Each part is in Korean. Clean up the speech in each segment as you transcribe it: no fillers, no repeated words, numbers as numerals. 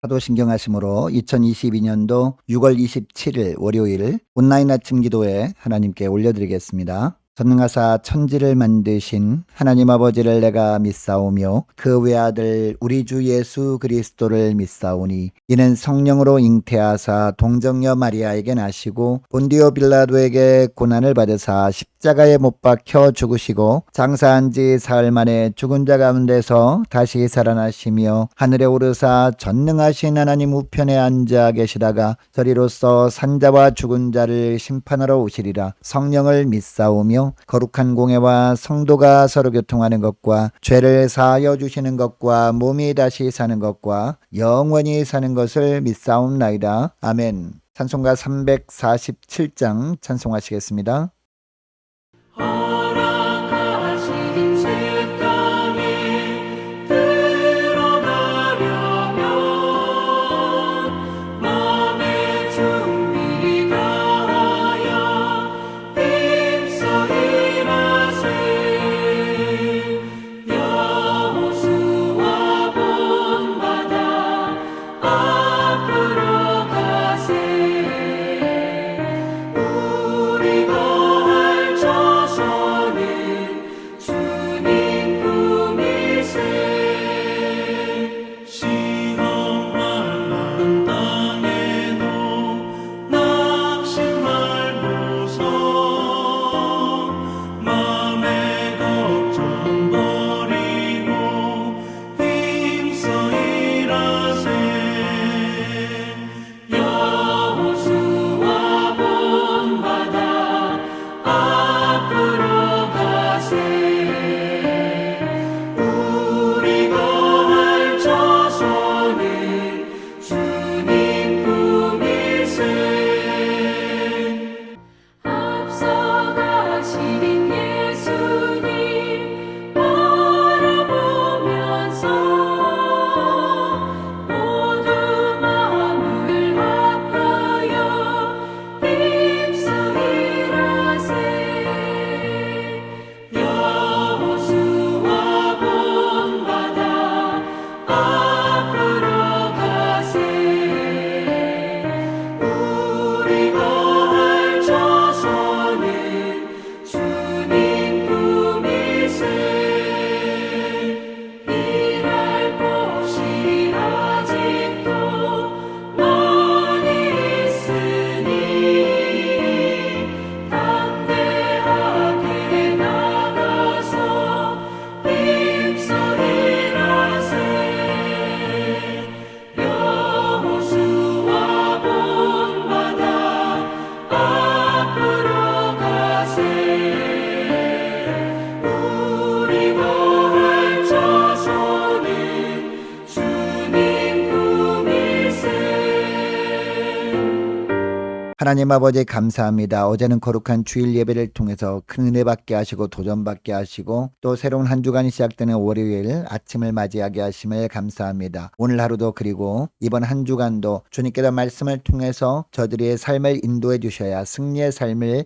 사도신경하심으로 2022년도 6월 27일 월요일 온라인 아침 기도에 하나님께 올려드리겠습니다. 전능하사 천지를 만드신 하나님 아버지를 내가 믿사오며 그 외아들 우리 주 예수 그리스도를 믿사오니 이는 성령으로 잉태하사 동정녀 마리아에게 나시고 본디오 빌라도에게 고난을 받으사 십자가에 못 박혀 죽으시고 장사한 지 사흘 만에 죽은 자 가운데서 다시 살아나시며 하늘에 오르사 전능하신 하나님 우편에 앉아 계시다가 저리로서 산자와 죽은 자를 심판하러 오시리라. 성령을 믿사오며 거룩한 공예와 성도가 서로 교통하는 것과 죄를 사하여 주시는 것과 몸이 다시 사는 것과 영원히 사는 것을 믿사옵나이다. 아멘. 찬송가 347장 찬송하시겠습니다. 허락하신 새 땅에 들어가려면 마음의 준비 다하여 힘써 일하세. 여호수아 본받아 앞으로 가세. 우리 거할 저선은 주님 품일세. 시험만난 땅에도 낙심 말고서 맘의 걱정 버리고 힘써 일하세. 여호수아 본받아 앞으로 가세. 우리 거할 저선은 주님 품일세. 앞서가신 예수님 바라보면서 모두 마음을 합하여 힘써 일하세. 여호수아 본받아 앞으로 가세. 우리 거할 저선은 주님 품일세. 일할 곳이 아직도 많이 있으니 담대하게 나가서 힘써 일하세. 여호수아 본받아 앞으로 가세. 우리 거할 저선은 주님 품일세. 하나님 아버지 감사합니다. 어제는 거룩한 주일 예배를 통해서 큰 은혜 받게 하시고 도전 받게 하시고 또 새로운 한 주간이 시작되는 월요일 아침을 맞이하게 하심을 감사합니다. 오늘 하루도 그리고 이번 한 주간도 주님께서 말씀을 통해서 저들의 삶을 인도해 주셔야 승리의 삶을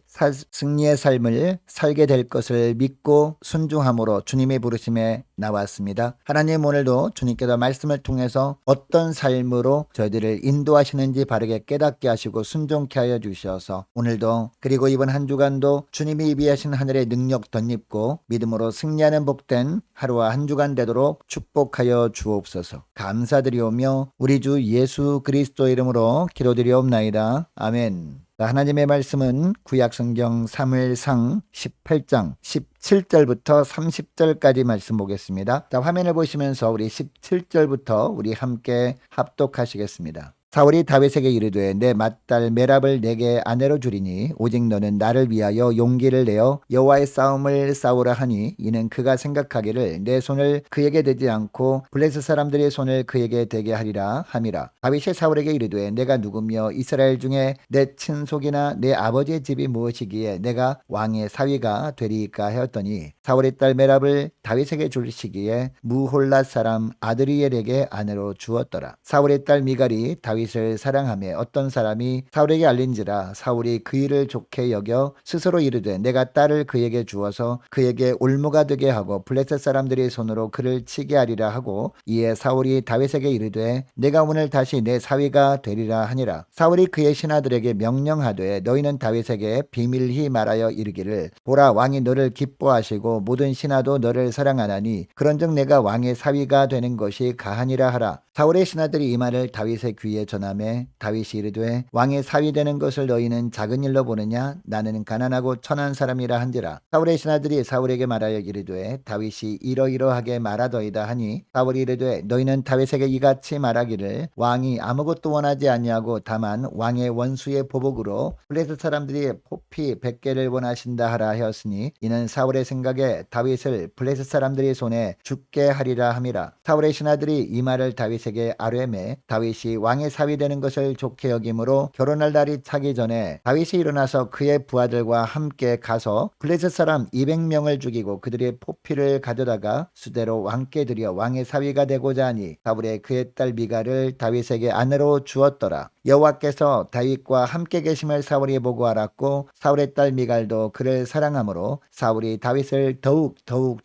살게 될 것을 믿고 순종함으로 주님의 부르심에 나왔습니다. 하나님 오늘도 주님께서 말씀을 통해서 어떤 삶으로 저희들을 인도하시는지 바르게 깨닫게 하시고 순종케 하여 주셔서 오늘도 그리고 이번 한 주간도 주님이 예비하신 하늘의 능력 덧입고 믿음으로 승리하는 복된 하루와 한 주간 되도록 축복하여 주옵소서. 감사드리오며 우리 주 예수 그리스도 이름으로 기도드리옵나이다. 아멘. 하나님의 말씀은 구약성경 사무엘상 18장 17절부터 30절까지 말씀 보겠습니다. 자, 화면을 보시면서 우리 17절부터 우리 함께 합독하시겠습니다. 사울이 다윗에게 이르되 내 맏딸 메랍을 내게 아내로 주리니 오직 너는 나를 위하여 용기를 내어 여호와의 싸움을 싸우라 하니 이는 그가 생각하기를 내 손을 그에게 대지 않고 블레셋 사람들의 손을 그에게 대게 하리라 함이라. 다윗이 사울에게 이르되 내가 누구며 이스라엘 중에 내 친속이나 내 아버지의 집이 무엇이기에 내가 왕의 사위가 되리이까 하였더니 사울의 딸 메랍을 다윗에게 주시기에 무홀랏 사람 아드리엘에게 아내로 주었더라. 사울의 딸 미갈이 다윗 다윗을 사랑하며 어떤 사람이 사울에게 알린지라 사울이 그 일을 좋게 여겨 스스로 이르되 내가 딸을 그에게 주어서 그에게 올무가 되게 하고 블레셋 사람들의 손으로 그를 치게 하리라 하고 이에 사울이 다윗에게 이르되 내가 오늘 다시 내 사위가 되리라 하니라. 사울이 그의 신하들에게 명령하되 너희는 다윗에게 비밀히 말하여 이르기를 보라 왕이 너를 기뻐하시고 모든 신하도 너를 사랑하나니 그런즉 내가 왕의 사위가 되는 것이 가하니라 하라. 사울의 신하들이 이 말을 다윗의 귀에 전하매 다윗이 이르되 왕의 사위 되는 것을 너희는 작은 일로 보느냐 나는 가난하고 천한 사람이라 한지라. 사울의 신하들이 사울에게 말하여 이르되 다윗이 이러이러하게 말하더이다 하니 사울이 이르되 너희는 다윗에게 이같이 말하기를 왕이 아무것도 원하지 아니하고 다만 왕의 원수의 보복으로 블레셋 사람들이 포피 100개를 원하신다 하라 하였으니 이는 사울의 생각에 다윗을 블레셋 사람들의 손에 죽게 하리라 함이라. 사울의 신하들이 이 말을 다윗에게 아뢰매 다윗이 왕의 사위 되는 것을 좋게 여김으로 결혼할 날이 차기 전에 다윗이 일어나서 그의 부하들과 함께 가서 블레셋 사람 200명을 죽이고 그들의 포피를 가져다가 수대로 왕께 드려 왕의 사위가 되고자 하니 사울의 그의 딸 미갈을 다윗에게 아내로 주었더라. 여호와께서 다윗과 함께 계심을 사울이 보고 알았고 사울의 딸 미갈도 그를 사랑하므로 사울이 다윗을 더욱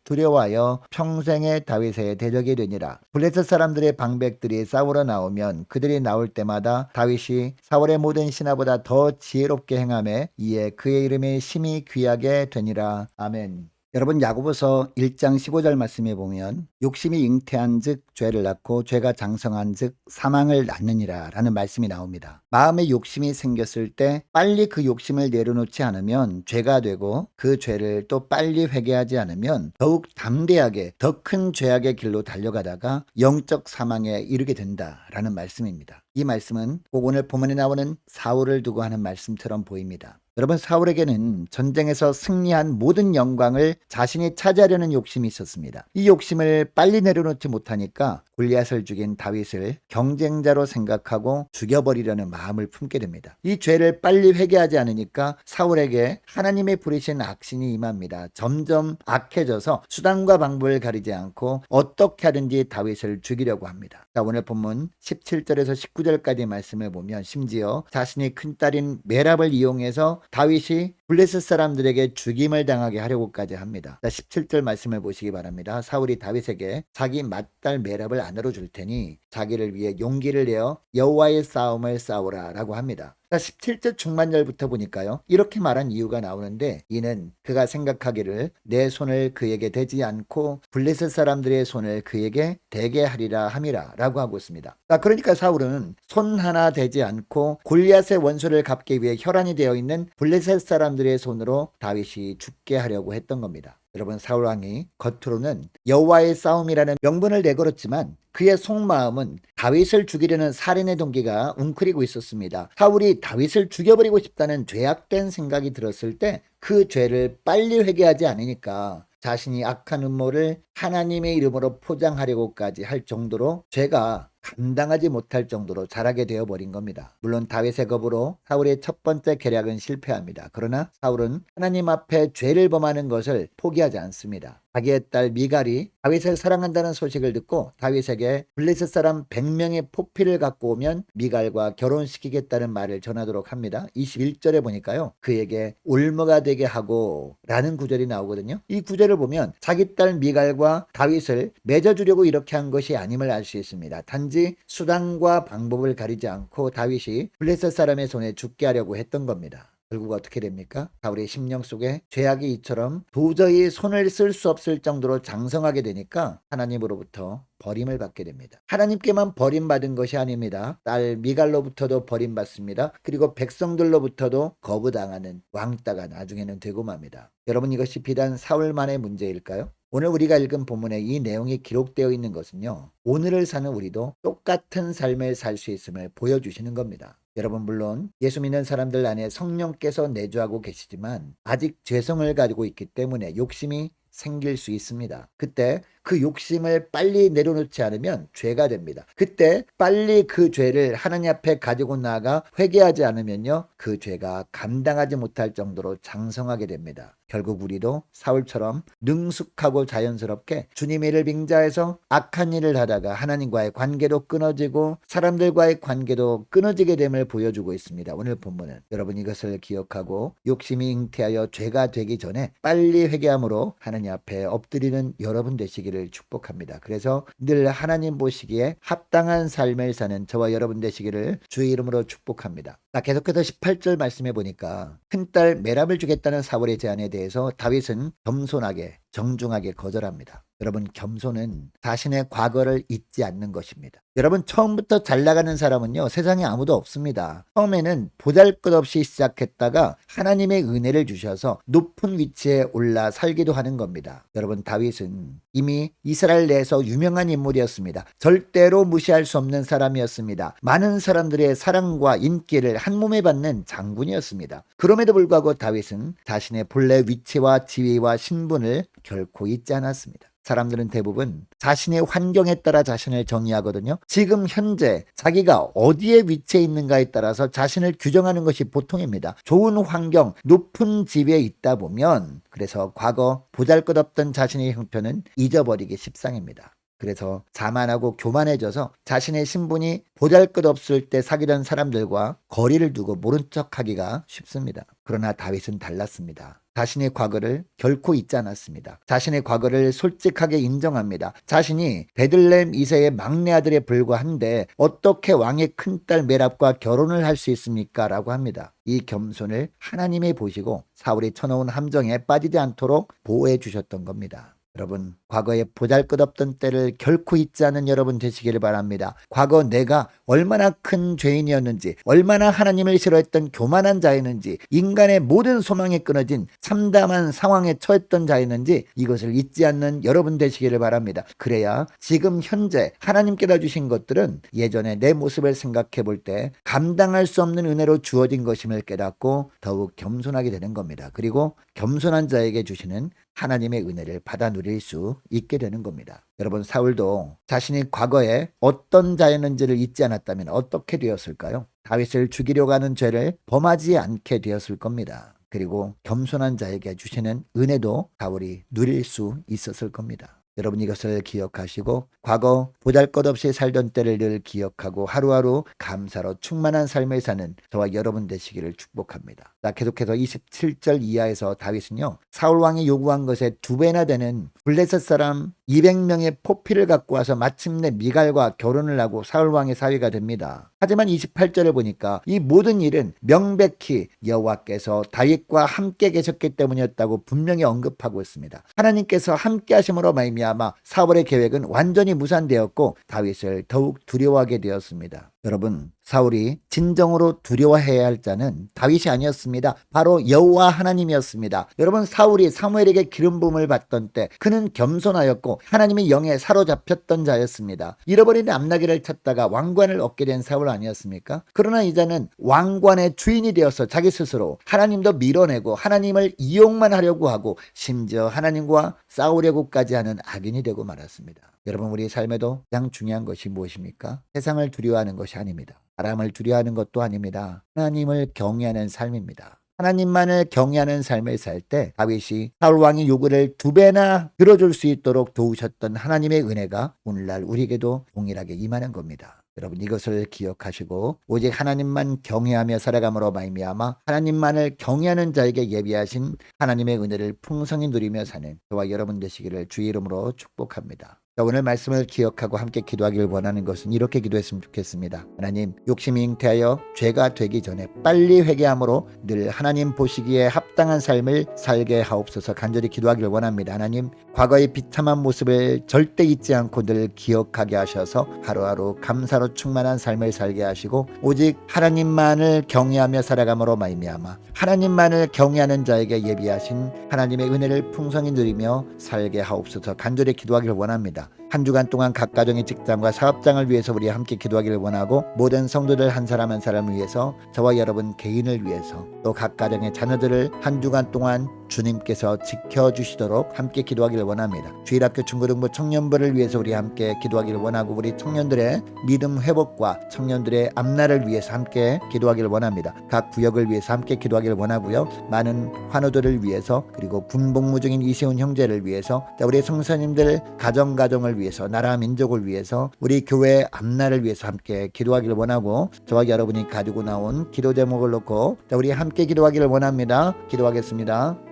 두려워하여 평생의 다윗의 대적이 되니라. 블레셋 사람들의 방백들이 싸우러 나오면 그들이 나올 때마다 다윗이 사울의 모든 신하보다 더 지혜롭게 행하매 이에 그의 이름이 심히 귀하게 되니라. 아멘. 여러분 야고보서 1장 15절 말씀에 보면 욕심이 잉태한 즉 죄를 낳고 죄가 장성한 즉 사망을 낳느니라 라는 말씀이 나옵니다. 마음에 욕심이 생겼을 때 빨리 그 욕심을 내려놓지 않으면 죄가 되고 그 죄를 또 빨리 회개하지 않으면 더욱 담대하게 더 큰 죄악의 길로 달려가다가 영적 사망에 이르게 된다라는 말씀입니다. 이 말씀은 꼭 오늘 본문에 나오는 사울을 두고 하는 말씀처럼 보입니다. 여러분 사울에게는 전쟁에서 승리한 모든 영광을 자신이 차지하려는 욕심이 있었습니다. 이 욕심을 빨리 내려놓지 못하니까 골리앗을 죽인 다윗을 경쟁자로 생각하고 죽여버리려는 마음을 품게 됩니다. 이 죄를 빨리 회개하지 않으니까 사울에게 하나님의 부리신 악신이 임합니다. 점점 악해져서 수단과 방법을 가리지 않고 어떻게 하든지 다윗을 죽이려고 합니다. 자, 오늘 본문 17절에서 19절까지 말씀을 보면 심지어 자신이 큰딸인 메랍을 이용해서 다윗이 블레셋 사람들에게 죽임을 당하게 하려고까지 합니다. 17절 말씀을 보시기 바랍니다. 사울이 다윗에게 자기 맏딸 메랍을 아내로 줄 테니 자기를 위해 용기를 내어 여호와의 싸움을 싸우라 라고 합니다. 17절 중반절부터 보니까요. 이렇게 말한 이유가 나오는데 이는 그가 생각하기를 내 손을 그에게 대지 않고 블레셋 사람들의 손을 그에게 대게 하리라 함이라 라고 하고 있습니다. 그러니까 사울은 손 하나 대지 않고 골리앗의 원수를 갚기 위해 혈안이 되어 있는 블레셋 사람들의 손으로 다윗이 죽게 하려고 했던 겁니다. 여러분 사울 왕이 겉으로는 여호와의 싸움이라는 명분을 내걸었지만 그의 속마음은 다윗을 죽이려는 살인의 동기가 웅크리고 있었습니다. 사울이 다윗을 죽여버리고 싶다는 죄악된 생각이 들었을 때 그 죄를 빨리 회개하지 않으니까 자신이 악한 음모를 하나님의 이름으로 포장하려고까지 할 정도로 죄가 감당하지 못할 정도로 자라게 되어버린 겁니다. 물론 다윗의 겁으로 사울의 첫 번째 계략은 실패합니다. 그러나 사울은 하나님 앞에 죄를 범하는 것을 포기하지 않습니다. 자기의 딸 미갈이 다윗을 사랑한다는 소식을 듣고 다윗에게 블레셋 사람 100명의 포피를 갖고 오면 미갈과 결혼시키겠다는 말을 전하도록 합니다. 21절에 보니까요. 그에게 올무가 되게 하고 라는 구절이 나오거든요. 이 구절을 보면 자기 딸 미갈과 다윗을 맺어주려고 이렇게 한 것이 아님을 알 수 있습니다. 단지 수단과 방법을 가리지 않고 다윗이 블레셋 사람의 손에 죽게 하려고 했던 겁니다. 결국 어떻게 됩니까? 사울의 심령 속에 죄악이 이처럼 도저히 손을 쓸 수 없을 정도로 장성하게 되니까 하나님으로부터 버림을 받게 됩니다. 하나님께만 버림받은 것이 아닙니다. 딸 미갈로부터도 버림받습니다. 그리고 백성들로부터도 거부당하는 왕따가 나중에는 되고 맙니다. 여러분 이것이 비단 사울만의 문제일까요? 오늘 우리가 읽은 본문에 이 내용이 기록되어 있는 것은요. 오늘을 사는 우리도 똑같은 삶을 살 수 있음을 보여주시는 겁니다. 여러분 물론 예수 믿는 사람들 안에 성령께서 내주하고 계시지만 아직 죄성을 가지고 있기 때문에 욕심이 생길 수 있습니다. 그때 그 욕심을 빨리 내려놓지 않으면 죄가 됩니다. 그때 빨리 그 죄를 하나님 앞에 가지고 나아가 회개하지 않으면요, 그 죄가 감당하지 못할 정도로 장성하게 됩니다. 결국 우리도 사울처럼 능숙하고 자연스럽게 주님의 일을 빙자해서 악한 일을 하다가 하나님과의 관계도 끊어지고 사람들과의 관계도 끊어지게 됨을 보여주고 있습니다. 오늘 본문은 여러분 이것을 기억하고 욕심이 잉태하여 죄가 되기 전에 빨리 회개함으로 하나님 앞에 엎드리는 여러분 되시기를 축복합니다. 그래서 늘 하나님 보시기에 합당한 삶을 사는 저와 여러분 되시기를 주의 이름으로 축복합니다. 계속해서 18절 말씀해 보니까 큰딸 메랍을 주겠다는 사울의 제안에 대해서 다윗은 겸손하게 정중하게 거절합니다. 여러분, 겸손은 자신의 과거를 잊지 않는 것입니다. 여러분, 처음부터 잘 나가는 사람은요, 세상에 아무도 없습니다. 처음에는 보잘것없이 시작했다가 하나님의 은혜를 주셔서 높은 위치에 올라 살기도 하는 겁니다. 여러분, 다윗은 이미 이스라엘 내에서 유명한 인물이었습니다. 절대로 무시할 수 없는 사람이었습니다. 많은 사람들의 사랑과 인기를 한 몸에 받는 장군이었습니다. 그럼에도 불구하고 다윗은 자신의 본래 위치와 지위와 신분을 결코 잊지 않았습니다. 사람들은 대부분 자신의 환경에 따라 자신을 정의하거든요. 지금 현재 자기가 어디에 위치해 있는가에 따라서 자신을 규정하는 것이 보통입니다. 좋은 환경, 높은 지위에 있다 보면 그래서 과거 보잘것없던 자신의 형편은 잊어버리기 십상입니다. 그래서 자만하고 교만해져서 자신의 신분이 보잘것없을 때 사귀던 사람들과 거리를 두고 모른 척하기가 쉽습니다. 그러나 다윗은 달랐습니다. 자신의 과거를 결코 잊지 않았습니다. 자신의 과거를 솔직하게 인정합니다. 자신이 베들레헴 이세의 막내 아들에 불과한데 어떻게 왕의 큰딸 메랍과 결혼을 할 수 있습니까? 라고 합니다. 이 겸손을 하나님이 보시고 사울이 쳐놓은 함정에 빠지지 않도록 보호해 주셨던 겁니다. 여러분, 과거에 보잘것없던 때를 결코 잊지 않은 여러분 되시기를 바랍니다. 과거 내가 얼마나 큰 죄인이었는지, 얼마나 하나님을 싫어했던 교만한 자였는지, 인간의 모든 소망이 끊어진 참담한 상황에 처했던 자였는지 이것을 잊지 않는 여러분 되시기를 바랍니다. 그래야 지금 현재 하나님께서 주신 것들은 예전에 내 모습을 생각해 볼 때 감당할 수 없는 은혜로 주어진 것임을 깨닫고 더욱 겸손하게 되는 겁니다. 그리고 겸손한 자에게 주시는 하나님의 은혜를 받아 누릴 수 있게 되는 겁니다. 여러분, 사울도 자신이 과거에 어떤 자였는지를 잊지 않았다면 어떻게 되었을까요? 다윗을 죽이려고 하는 죄를 범하지 않게 되었을 겁니다. 그리고 겸손한 자에게 주시는 은혜도 사울이 누릴 수 있었을 겁니다. 여러분, 이것을 기억하시고 과거 보잘것없이 살던 때를 늘 기억하고 하루하루 감사로 충만한 삶을 사는 저와 여러분 되시기를 축복합니다. 계속해서 27절 이하에서 다윗은요, 사울왕이 요구한 것에 2배나 되는 블레셋 사람 200명의 포피를 갖고 와서 마침내 미갈과 결혼을 하고 사울왕의 사위가 됩니다. 하지만 28절을 보니까 이 모든 일은 명백히 여호와께서 다윗과 함께 계셨기 때문이었다고 분명히 언급하고 있습니다. 하나님께서 함께 하심으로 말미암아 사울의 계획은 완전히 무산되었고 다윗을 더욱 두려워하게 되었습니다. 여러분, 사울이 진정으로 두려워해야 할 자는 다윗이 아니었습니다. 바로 여호와 하나님이었습니다. 여러분, 사울이 사무엘에게 기름 부음을 받던 때 그는 겸손하였고 하나님의 영에 사로잡혔던 자였습니다. 잃어버린 암나귀를 찾다가 왕관을 얻게 된 사울 아니었습니까? 그러나 이제는 왕관의 주인이 되어서 자기 스스로 하나님도 밀어내고 하나님을 이용만 하려고 하고 심지어 하나님과 싸우려고까지 하는 악인이 되고 말았습니다. 여러분, 우리 삶에도 가장 중요한 것이 무엇입니까? 세상을 두려워하는 것이 아닙니다. 사람을 두려워하는 것도 아닙니다. 하나님을 경외하는 삶입니다. 하나님만을 경외하는 삶을 살 때 다윗이 사울 왕의 요구를 2배나 들어줄 수 있도록 도우셨던 하나님의 은혜가 오늘날 우리에게도 동일하게 임하는 겁니다. 여러분, 이것을 기억하시고 오직 하나님만 경외하며 살아감으로 말미암아 하나님만을 경외하는 자에게 예비하신 하나님의 은혜를 풍성히 누리며 사는 저와 여러분 되시기를 주의 이름으로 축복합니다. 오늘 말씀을 기억하고 함께 기도하기를 원하는 것은 이렇게 기도했으면 좋겠습니다. 하나님, 욕심이 잉태하여 죄가 되기 전에 빨리 회개함으로 늘 하나님 보시기에 합당한 삶을 살게 하옵소서 간절히 기도하기를 원합니다. 하나님, 과거의 비참한 모습을 절대 잊지 않고 늘 기억하게 하셔서 하루하루 감사로 충만한 삶을 살게 하시고 오직 하나님만을 경외하며 살아감으로 말미암아 하나님만을 경외하는 자에게 예비하신 하나님의 은혜를 풍성히 누리며 살게 하옵소서 간절히 기도하기를 원합니다. 한 주간 동안 각 가정의 직장과 사업장을 위해서 우리 함께 기도하기를 원하고, 모든 성도들 한 사람 한 사람을 위해서, 저와 여러분 개인을 위해서, 또 각 가정의 자녀들을 한 주간 동안 주님께서 지켜주시도록 함께 기도하기를 원합니다. 주일학교 중고등부 청년부를 위해서 우리 함께 기도하기를 원하고, 우리 청년들의 믿음 회복과 청년들의 앞날을 위해서 함께 기도하기를 원합니다. 각 구역을 위해서 함께 기도하기를 원하고요. 많은 환우들을 위해서, 그리고 군복무 중인 이세훈 형제를 위해서, 우리 성사님들 가정을 위해서, 나라 민족을 위해서, 우리 교회의 앞날을 위해서 함께 기도하기를 원하고, 저와 여러분이 가지고 나온 기도 제목을 놓고 우리 함께 기도하기를 원합니다. 기도하겠습니다.